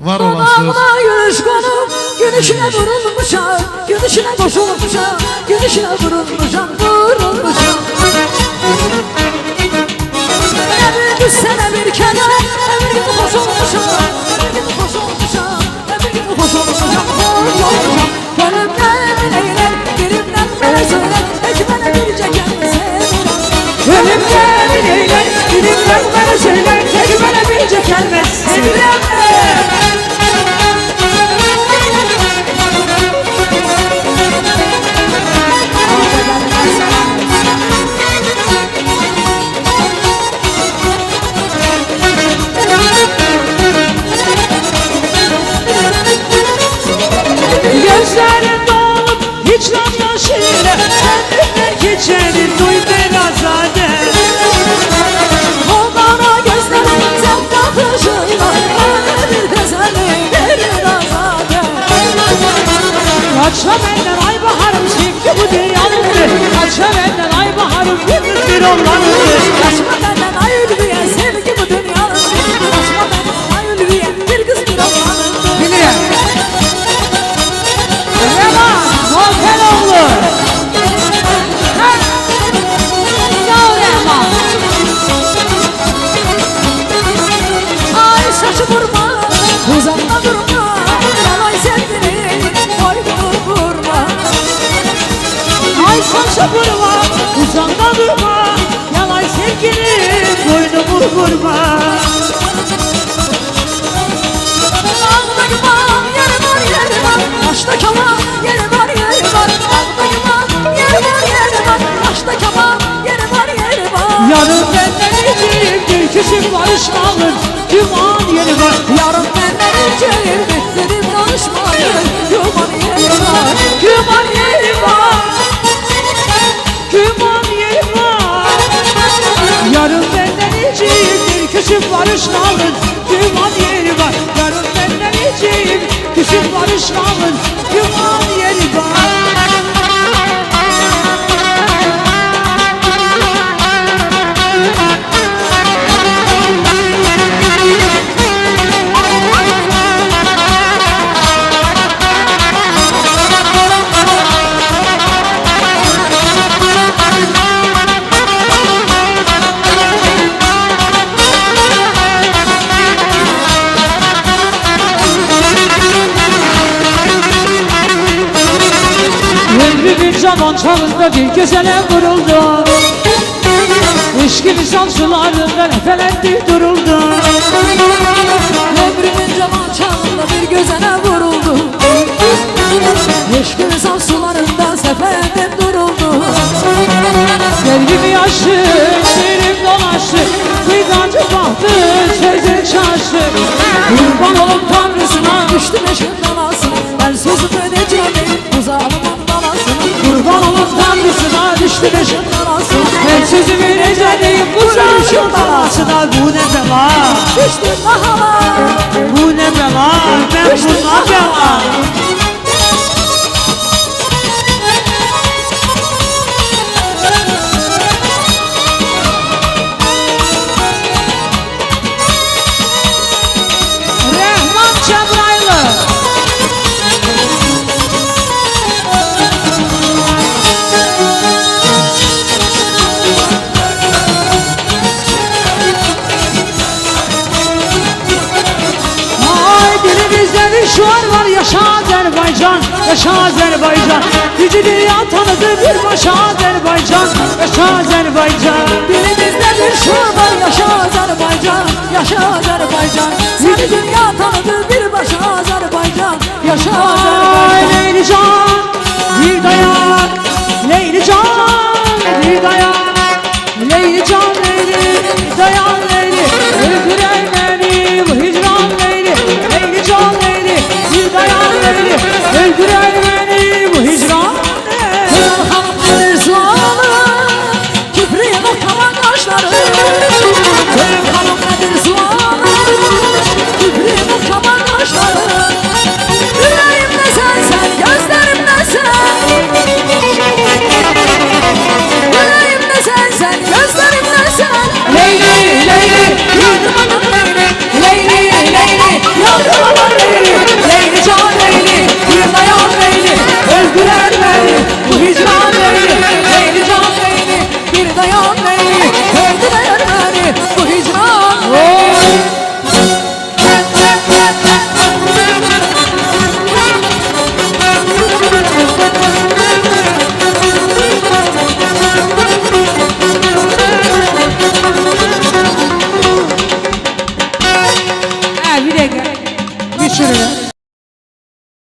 Var olasınız. Güneş konup güneşine vurulmuşam, güneşine koşulmuşam, güneşine vurulmuşam, vurulmuşam. Bir gün sene bir kere, bir gün koşulmuşam, bir gün koşulmuşam, bir gün koşulmuşam, vurulmuşam. Gönlümden eyler, dilimden mezunlar, ekmene bir cekem sevmem. Gönlümden eyler, dilimden mezunlar, ekmene bir cekem sevmem. Gözlerin dolup hicran yaşıyla Kendimden geçerim duy berazade. Onlara gözlerim sevda kışıyla Bana bir teselli verir azade. Kaçma benden ay baharım sevgi bu dünyanındır. Kaçma benden ay baharım yalnız bir olanındır. Kaçma benden ay ülviye sevgi bu dünyanın. Kaçma benden ay ülviye bir kız bir oğlanın. Bilirim. Yaman Volkanoğlu. Sağ ol Yaman. Ay saçı vurma, uzakta durma. Yalay sevgini boynunu vurma. Ay saçı vurma, uzakta durma. Yalan sevgili boynumu vurma. Ağda yuvan yeri var yeri var. Taşta kaman yeri var yeri var. Ağda yuvan yeri var yeri var. Taşta kaman yeri var yeri var. Yarın benden içeyim bir küçük barışmalım. Duman yeri var. Yarın benden içeyim dedim danışmayın. Yuvan yeri var. Duman yeri var. Duman yeri var. Yarın benden içeyim bir küçük barışmalım. Duman yeri var. Yarın benden içeyim küçük barışmalım. Duman yeri var. Ömrümün zaman çağında bir güzele vuruldu. Eşkili sancılarından efelendi duruldu. Ömrümün zaman çağında bir gözene vuruldu. Eşkimiz sularında seferden duruldu. Sevgimi yaşlı, seyrim dolaştı. Kıygancı bahtı, çeyre çarşı. Kurban olup tanrısına Düştüm eşin dalasına. Ben sözümü edeceğim bu zalimin dalasına. Kurban olup tanrısına düştüm eşim. Ben sözümü eceleyim bu sarışın dalasına. Bu ne bela, Düştüm bahala. bu ne bela, ben buna bela. Rehman Cebrail'i. Ay dilimizde bir şuar var, yaşa Azerbaycan, yaşa Azerbaycan. Yüce dünya tanıdı bir başa Azerbaycan, yaşa Azerbaycan. Dilimizde bir şuur var yaşa Azerbaycan. Yaşa Azerbaycan. Seni dünya